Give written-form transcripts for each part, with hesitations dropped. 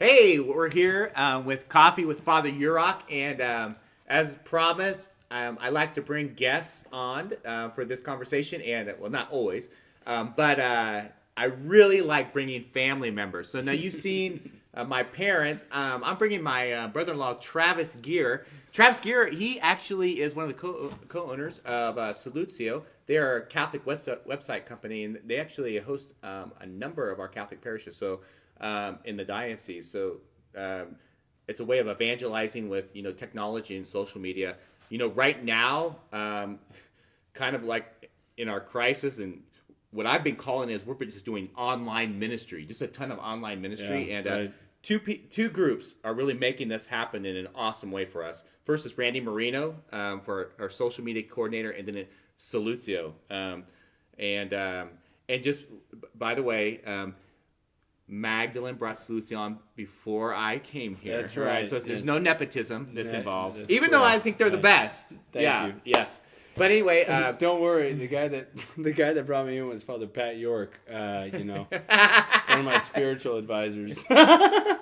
Hey, we're here with Coffee with Father Jirak, and as promised, I like to bring guests on for this conversation, and well, not always, but I really like bringing family members. So now you've seen my parents. I'm bringing my brother-in-law, Travis Gear. Travis Gear, he actually is one of the co-owners of Salutio. They are a Catholic website company, and they actually host a number of our Catholic parishes. So in the diocese, so it's a way of evangelizing with technology and social media. Right now, kind of like in our crisis, and what I've been calling is we're just doing online ministry, just a ton of online ministry, and right. Two groups are really making this happen in an awesome way for us. First is Randy Marino for our social media coordinator, and then Salutio, and just by the way. Magdalene brought Salutio on before I came here. That's right. So there's no nepotism that's involved. That's Even true. though I think they're the best. Thank you. Yes. But anyway, Don't worry. The guy that brought me in was Father Pat York. One of my spiritual advisors. So wow.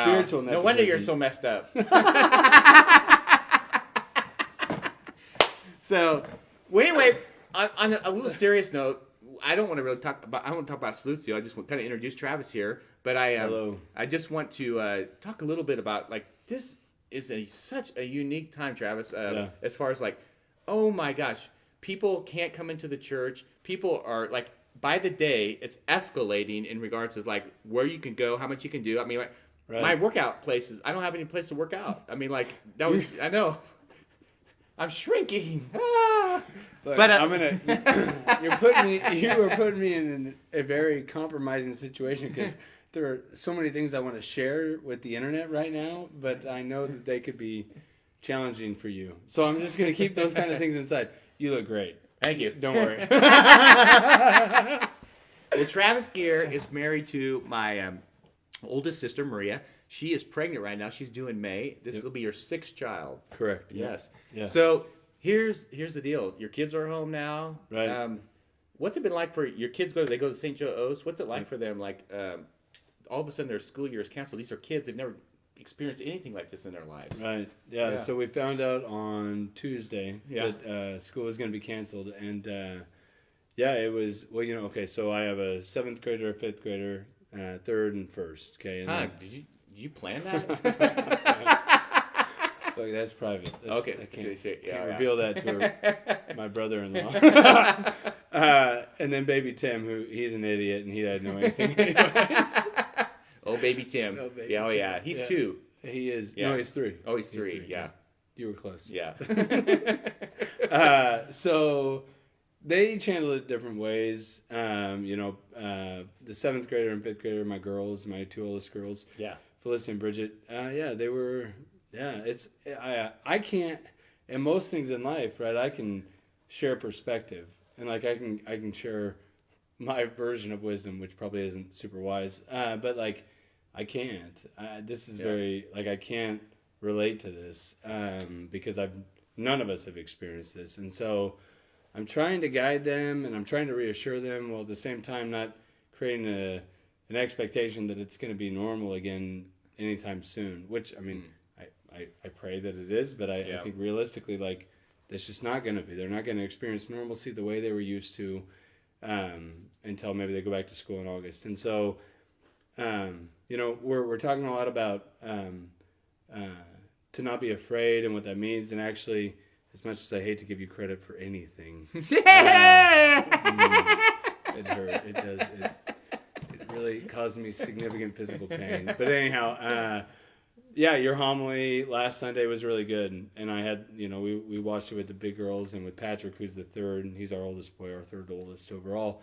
spiritual nepotism. No wonder you're so messed up. So, well, anyway, on a little serious note, I don't want to really talk about. I want to talk about Salutio. I just want to kind of introduce Travis here, but Hello. I just want to talk a little bit about this is such a unique time, Travis. As far as oh my gosh, people can't come into the church. People are by the day, it's escalating in regards to where you can go, how much you can do. I mean, Right. my workout places. I don't have any place to work out. I mean, that was. I know. I'm shrinking. Ah! Look, But you are putting me in a very compromising situation because there are so many things I want to share with the internet right now, but I know that they could be challenging for you. So I'm just going to keep those kind of things inside. You look great. Thank you. Don't worry. Well, Travis Gear is married to my oldest sister, Maria. She is pregnant right now. She's due in May. This will be your sixth child. Correct. Yes. Yeah. So here's the deal. Your kids are home now. Right. What's it been like for your kids? They go to St. Joe O's. What's it like for them? All of a sudden their school year is canceled. These are kids. They've never experienced anything like this in their lives. Right. Yeah. So we found out on Tuesday that school was going to be canceled, and it was okay. So I have a 7th grader, a 5th grader, 3rd and 1st. Okay. And Did you plan that? Look, that's private. Okay. I can't Yeah. reveal that to my brother-in-law. And then baby Tim, he's an idiot, and he doesn't know anything anyways. Oh, baby Tim. Yeah. He's 2. He is. Yeah. No, he's 3. Oh, he's 3. Yeah. You were close. Yeah. So they each handle it different ways. The 7th grader and 5th grader, my girls, my 2 oldest girls. Yeah. Felicity and Bridget. They were. Yeah, I can't. In most things in life, right? I can share perspective, and I can share my version of wisdom, which probably isn't super wise. But I can't. This is very I can't relate to this because none of us have experienced this, and so I'm trying to guide them and I'm trying to reassure them, while at the same time not creating an expectation that it's going to be normal again anytime soon. Which I mean. I pray that it is, but I think realistically, it's just not going to be. They're not going to experience normalcy the way they were used to until maybe they go back to school in August. And so, we're talking a lot about to not be afraid and what that means. And actually, as much as I hate to give you credit for anything, it hurt. It does. It really caused me significant physical pain. But anyhow. Your homily last Sunday was really good, and I had, we watched it with the big girls and with Patrick, who's the 3rd, and he's our oldest boy, our 3rd oldest overall,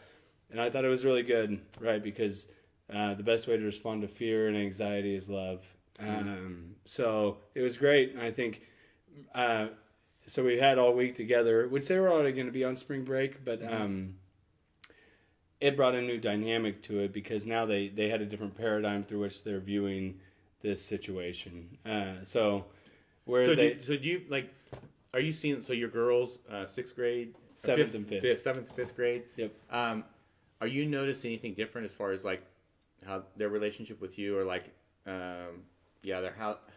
and I thought it was really good, right, because the best way to respond to fear and anxiety is love. So it was great, and I think, so we had all week together, which they were already going to be on spring break, but it brought a new dynamic to it, because now they had a different paradigm through which they're viewing this situation. So do you are you seeing, so your girls, 6th grade, 7th and 5th. 7th and 5th grade? Yep. Are you noticing anything different as far as how their relationship with you, or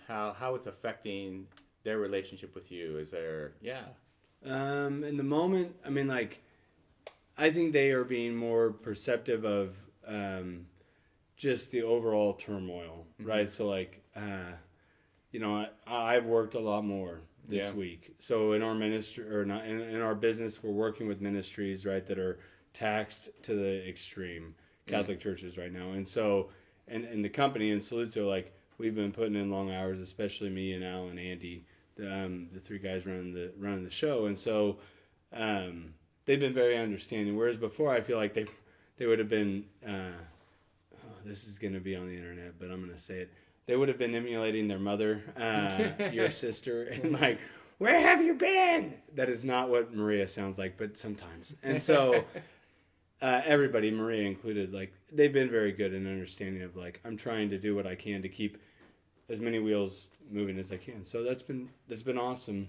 how it's affecting their relationship with you? Is there, in the moment, I mean, like, I think they are being more perceptive of just the overall turmoil, right? So, like, I've worked a lot more this week. So in our ministry, or not in our business, we're working with ministries, right, that are taxed to the extreme, Catholic churches right now. And so, and the company in Saluzzo, like, we've been putting in long hours, especially me and Al and Andy, the three guys running the show. And so, they've been very understanding. Whereas before, I feel like they would have been, this is going to be on the internet, but I'm going to say it. They would have been emulating their mother, your sister, and like, where have you been? That is not what Maria sounds like, but sometimes. And so, everybody, Maria included, like, they've been very good in understanding of, like, I'm trying to do what I can to keep as many wheels moving as I can. So that's been awesome.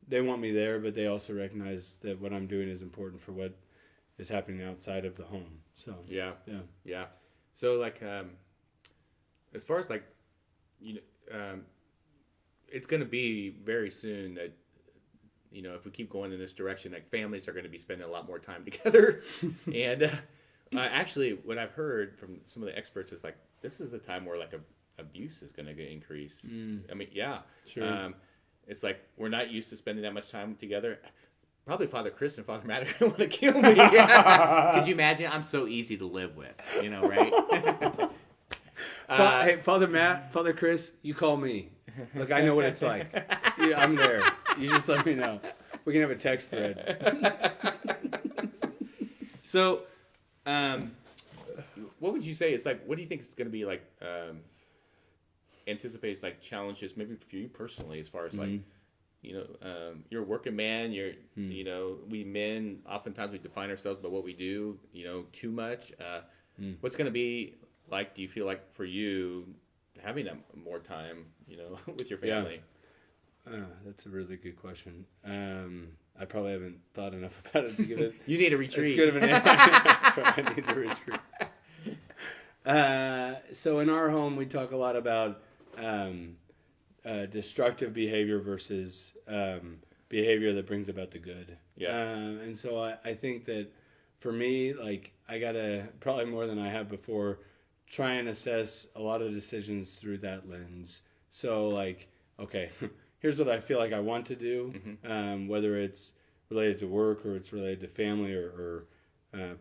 They want me there, but they also recognize that what I'm doing is important for what is happening outside of the home. So yeah. So, like, as far as, like, it's going to be very soon that, if we keep going in this direction, like, families are going to be spending a lot more time together. And actually, what I've heard from some of the experts is, like, this is the time where, like, abuse is going to increase. I mean, sure. It's like we're not used to spending that much time together. Probably Father Chris and Father Matt are going to want to kill me. Could you imagine? I'm so easy to live with, right? Hey, Father Matt, Father Chris, you call me. Look, I know what it's like. Yeah, I'm there. You just let me know. We can have a text thread. So, what would you say is, like, what do you think is going to be, like, anticipates, like, challenges maybe for you personally, as far as, like, you're a working man, we men, oftentimes we define ourselves by what we do, too much. What's going to be like, do you feel like, for you, having more time, with your family? That's a really good question. I probably haven't thought enough about it to give it. You need a retreat. As good of an answer. I need a retreat. So in our home, we talk a lot about destructive behavior versus behavior that brings about the good. Yeah. And so I think that for me, like, I gotta, probably more than I have before, try and assess a lot of decisions through that lens. So, like, okay, here's what I feel like I want to do, whether it's related to work or it's related to family or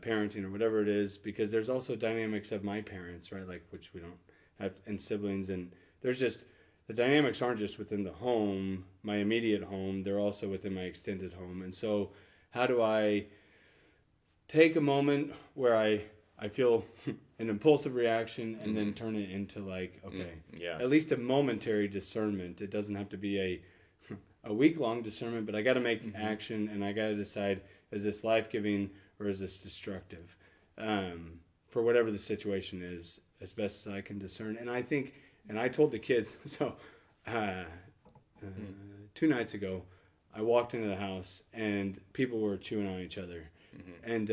parenting or whatever it is, because there's also dynamics of my parents, right, like, which we don't have, and siblings, and there's just, the dynamics aren't just within the home, my immediate home, they're also within my extended home. And so how do I take a moment where I feel an impulsive reaction and then turn it into, like, okay, at least a momentary discernment. It doesn't have to be a week-long discernment, but I got to make action, and I got to decide, is this life-giving or is this destructive? For whatever the situation is, as best as I can discern. And I think, and I told the kids, so 2 nights ago, I walked into the house and people were chewing on each other. And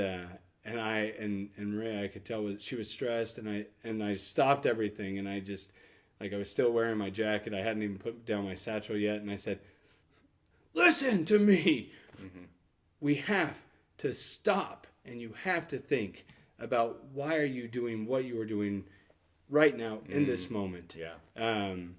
Maria, I could tell she was stressed, and I stopped everything, and I just, like, I was still wearing my jacket. I hadn't even put down my satchel yet, and I said, listen to me. We have to stop, and you have to think about, why are you doing what you are doing right now in this moment? And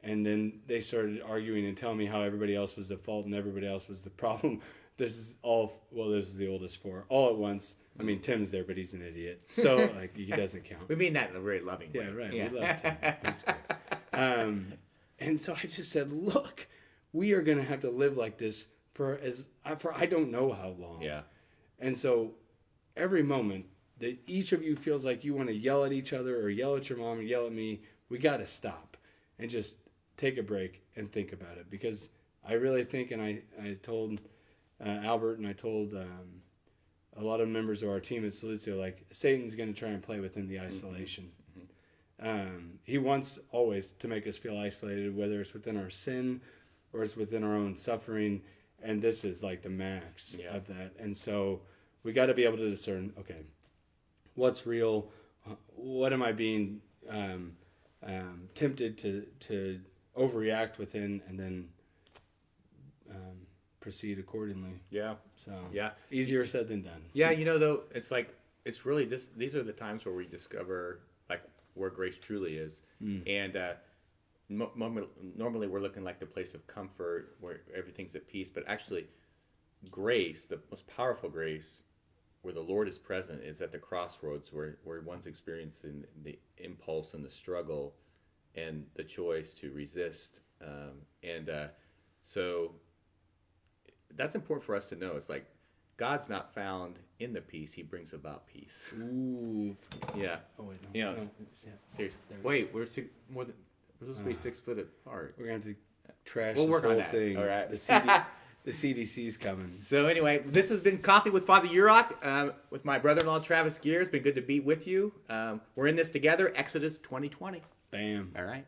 then they started arguing and telling me how everybody else was the fault and everybody else was the problem. This is the oldest 4 all at once. I mean, Tim's there, but he's an idiot, so, like, he doesn't count. We mean that in a very loving way. Yeah, right. Yeah. We love Tim. He's great. And so I just said, look, we are going to have to live like this for I don't know how long. Yeah. And so every moment that each of you feels like you want to yell at each other or yell at your mom or yell at me, we got to stop and just take a break and think about it. Because I really think, and I told Albert, and I told a lot of members of our team at Saluzzo, like, Satan's going to try and play within the isolation. He wants always to make us feel isolated, whether it's within our sin or it's within our own suffering, and this is like the max of that. And so we got to be able to discern, okay, what's real, what am I being tempted to overreact within and then proceed accordingly. Yeah. So Yeah. easier said than done. Yeah, though, it's like, it's really this. These are the times where we discover like where grace truly is, and normally we're looking like the place of comfort where everything's at peace, but actually, grace, the most powerful grace, where the Lord is present, is at the crossroads where one's experiencing the impulse and the struggle, and the choice to resist, so that's important for us to know. It's like, God's not found in the peace; He brings about peace. Ooh. Yeah. Oh wait, no. No. Seriously. There we Wait, we're supposed to be 6 foot apart. We're going to have to trash We'll this work on whole that. thing. All right. The CDC's coming. So anyway, this has been Coffee with Father Jirak, with my brother-in-law Travis Gear. It's been good to be with you. We're in this together. Exodus 2020. Bam. All right.